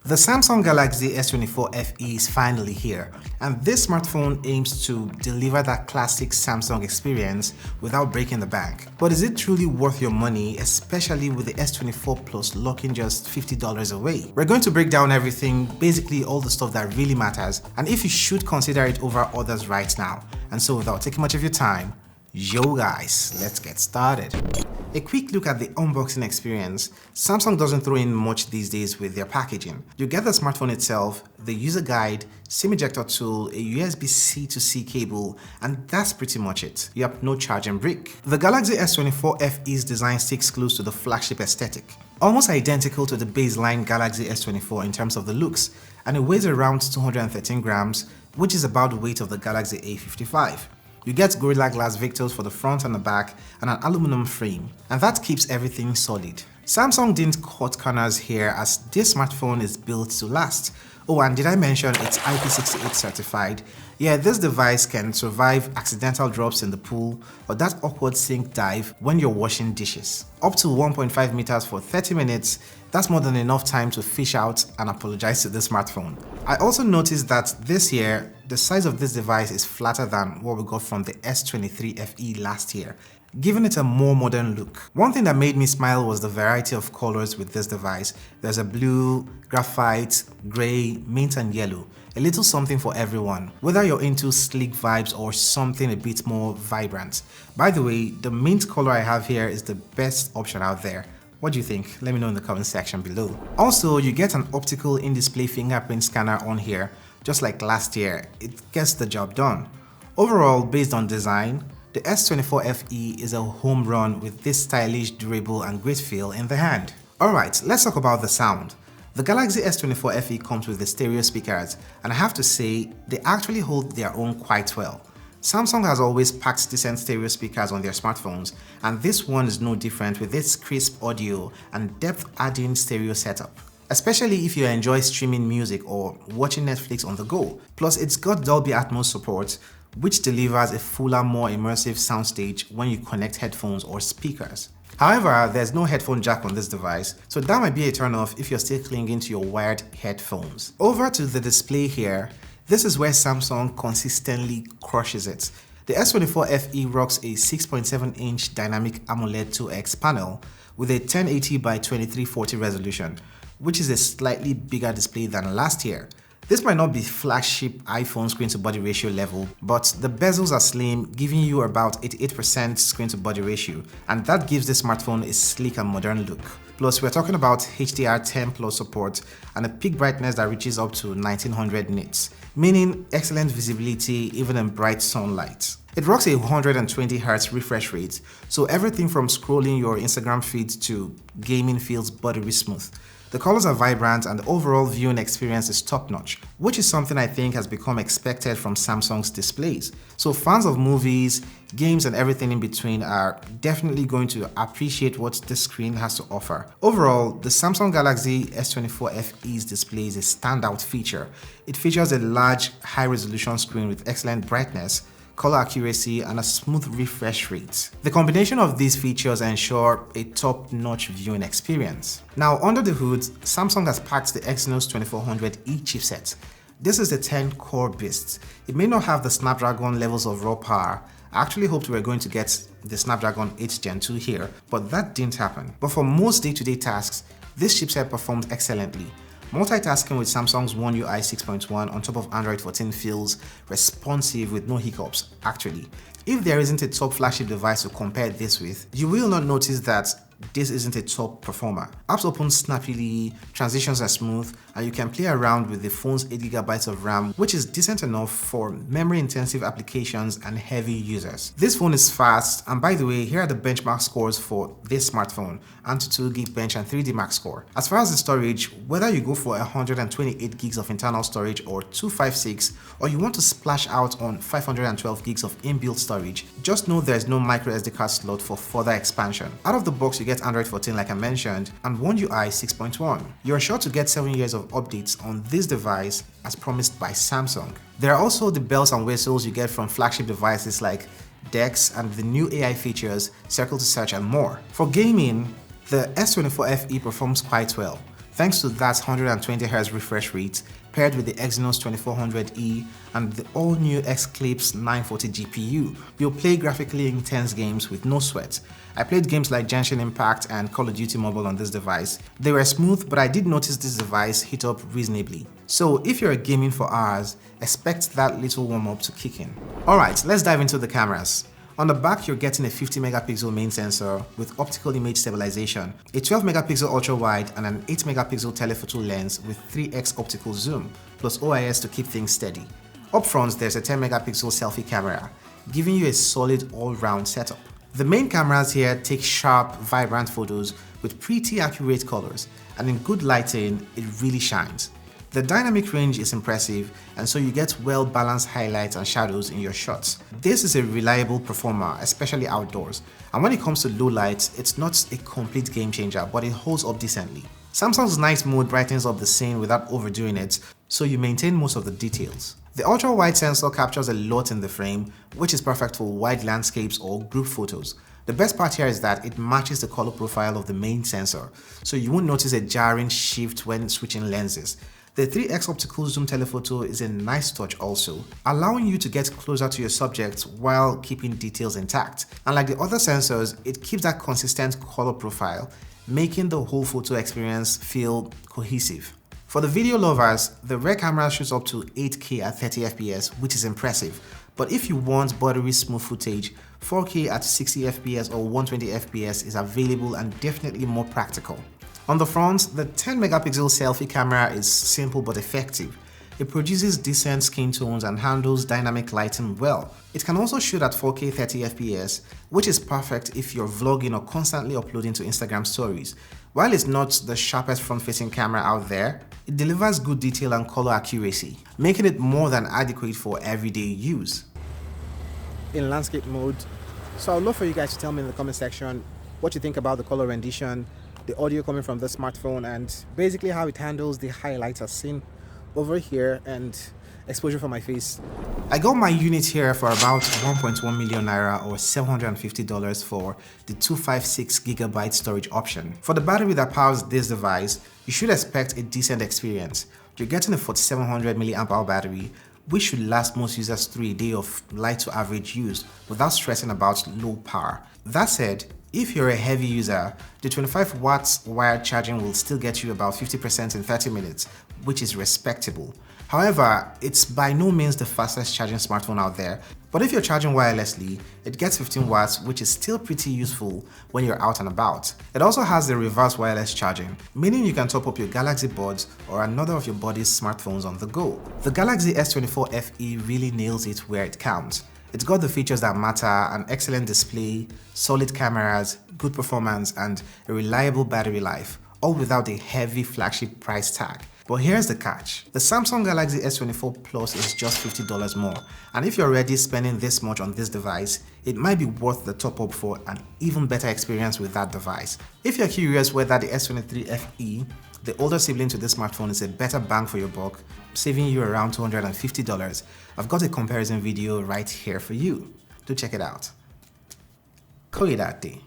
The Samsung Galaxy S24 FE is finally here, and this smartphone aims to deliver that classic Samsung experience without breaking the bank. But is it truly worth your money, especially with the S24 Plus locking just $50 away? We're going to break down everything, basically all the stuff that really matters, and if you should consider it over others right now. And so without taking much of your time, yo guys, let's get started. A quick look at the unboxing experience. Samsung doesn't throw in much these days with their packaging. You get the smartphone itself, the user guide, SIM ejector tool, a USB-C to C cable, and that's pretty much it. Yep, no charging brick. The Galaxy S24 FE's design sticks close to the flagship aesthetic. Almost identical to the baseline Galaxy S24 in terms of the looks, and it weighs around 213 grams, which is about the weight of the Galaxy A55. You get Gorilla Glass Victors for the front and the back and an aluminum frame, and that keeps everything solid. Samsung didn't cut corners here as this smartphone is built to last. Oh, and did I mention it's IP68 certified? Yeah, this device can survive accidental drops in the pool or that awkward sink dive when you're washing dishes. Up to 1.5 meters for 30 minutes, that's more than enough time to fish out and apologize to this smartphone. I also noticed that this year, the size of this device is flatter than what we got from the S23 FE last year, giving it a more modern look. One thing that made me smile was the variety of colors with this device. There's a blue, graphite, gray, mint and yellow. A little something for everyone, whether you're into sleek vibes or something a bit more vibrant. By the way, the mint color I have here is the best option out there. What do you think? Let me know in the comment section below. Also, you get an optical in-display fingerprint scanner on here. Just like last year, it gets the job done. Overall, based on design, the S24 FE is a home run with this stylish, durable and great feel in the hand. Alright, let's talk about the sound. The Galaxy S24 FE comes with the stereo speakers, and I have to say, they actually hold their own quite well. Samsung has always packed decent stereo speakers on their smartphones, and this one is no different with its crisp audio and depth-adding stereo setup, especially if you enjoy streaming music or watching Netflix on the go. Plus, it's got Dolby Atmos support, which delivers a fuller, more immersive soundstage when you connect headphones or speakers. However, there's no headphone jack on this device, so that might be a turn-off if you're still clinging to your wired headphones. Over to the display here. This is where Samsung consistently crushes it. The S24 FE rocks a 6.7-inch dynamic AMOLED 2X panel with a 1080 by 2340 resolution, which is a slightly bigger display than last year. This might not be flagship iPhone screen-to-body ratio level, but the bezels are slim, giving you about 88% screen-to-body ratio, and that gives the smartphone a sleek and modern look. Plus, we're talking about HDR10 Plus support and a peak brightness that reaches up to 1900 nits, meaning excellent visibility even in bright sunlight. It rocks a 120Hz refresh rate, so everything from scrolling your Instagram feed to gaming feels buttery smooth. The colors are vibrant and the overall viewing experience is top-notch, which is something I think has become expected from Samsung's displays. So fans of movies, games and everything in between are definitely going to appreciate what this screen has to offer. Overall, the Samsung Galaxy S24 FE's display is a standout feature. It features a large, high-resolution screen with excellent brightness, color accuracy and a smooth refresh rate. The combination of these features ensure a top-notch viewing experience. Now, under the hood, Samsung has packed the Exynos 2400E chipset. This is a 10-core beast. It may not have the Snapdragon levels of raw power. I actually hoped we were going to get the Snapdragon 8 Gen 2 here, but that didn't happen. But for most day-to-day tasks, this chipset performed excellently. Multitasking with Samsung's One UI 6.1 on top of Android 14 feels responsive with no hiccups, actually. If there isn't a top flagship device to compare this with, you will not notice that this isn't a top performer. Apps open snappily, transitions are smooth, and you can play around with the phone's 8GB of RAM, which is decent enough for memory-intensive applications and heavy users. This phone is fast, and by the way, here are the benchmark scores for this smartphone, Antutu Geekbench and 3D Max score. As far as the storage, whether you go for 128 gigs of internal storage or 256, or you want to splash out on 512 gigs of inbuilt storage, just know there's no microSD card slot for further expansion. Out of the box, you get Android 14 like I mentioned, and One UI 6.1. You're sure to get 7 years of updates on this device as promised by Samsung. There are also the bells and whistles you get from flagship devices like DeX and the new AI features, Circle to Search and more. For gaming, the S24 FE performs quite well. Thanks to that 120Hz refresh rate, paired with the Exynos 2400E and the all-new X-Clips 940 GPU, you'll play graphically intense games with no sweat. I played games like Genshin Impact and Call of Duty Mobile on this device. They were smooth, but I did notice this device heat up reasonably. So if you're gaming for hours, expect that little warm-up to kick in. Alright, let's dive into the cameras. On the back, you're getting a 50 megapixel main sensor with optical image stabilization, a 12 megapixel ultra-wide and an 8 megapixel telephoto lens with 3x optical zoom, plus OIS to keep things steady. Up front, there's a 10 megapixel selfie camera, giving you a solid all-round setup. The main cameras here take sharp, vibrant photos with pretty accurate colors, and in good lighting, it really shines. The dynamic range is impressive, and so you get well-balanced highlights and shadows in your shots. This is a reliable performer, especially outdoors, and when it comes to low lights, it's not a complete game changer, but it holds up decently. Samsung's night mode brightens up the scene without overdoing it, so you maintain most of the details. The ultra-wide sensor captures a lot in the frame, which is perfect for wide landscapes or group photos. The best part here is that it matches the color profile of the main sensor, so you won't notice a jarring shift when switching lenses. The 3x optical zoom telephoto is a nice touch also, allowing you to get closer to your subject while keeping details intact. Unlike the other sensors, it keeps that consistent color profile, making the whole photo experience feel cohesive. For the video lovers, the rear camera shoots up to 8K at 30 FPS, which is impressive. But if you want buttery smooth footage, 4K at 60 FPS or 120 FPS is available and definitely more practical. On the front, the 10 megapixel selfie camera is simple but effective. It produces decent skin tones and handles dynamic lighting well. It can also shoot at 4K 30 FPS, which is perfect if you're vlogging or constantly uploading to Instagram stories. While it's not the sharpest front-facing camera out there, it delivers good detail and color accuracy, making it more than adequate for everyday use. In landscape mode, so I'd love for you guys to tell me in the comment section what you think about the color rendition, the audio coming from the smartphone, and basically how it handles the highlights as seen over here and exposure for my face. I got my unit here for about 1.1 million naira or $750 for the 256GB storage option. For the battery that powers this device, you should expect a decent experience. You're getting a 4700 mAh battery, which should last most users through a day of light to average use without stressing about low power. That said, if you're a heavy user, the 25 watts wired charging will still get you about 50% in 30 minutes, which is respectable. However, it's by no means the fastest charging smartphone out there, but if you're charging wirelessly, it gets 15 watts, which is still pretty useful when you're out and about. It also has the reverse wireless charging, meaning you can top up your Galaxy Buds or another of your buddy's smartphones on the go. The Galaxy S24 FE really nails it where it counts. It's got the features that matter: an excellent display, solid cameras, good performance, and a reliable battery life, all without a heavy flagship price tag. But here's the catch. The Samsung Galaxy S24 Plus is just $50 more, and if you're already spending this much on this device, it might be worth the top up for an even better experience with that device. If you're curious whether the S23 FE, the older sibling to this smartphone, is a better bang for your buck, saving you around $250, I've got a comparison video right here for you. Do check it out. Koidate.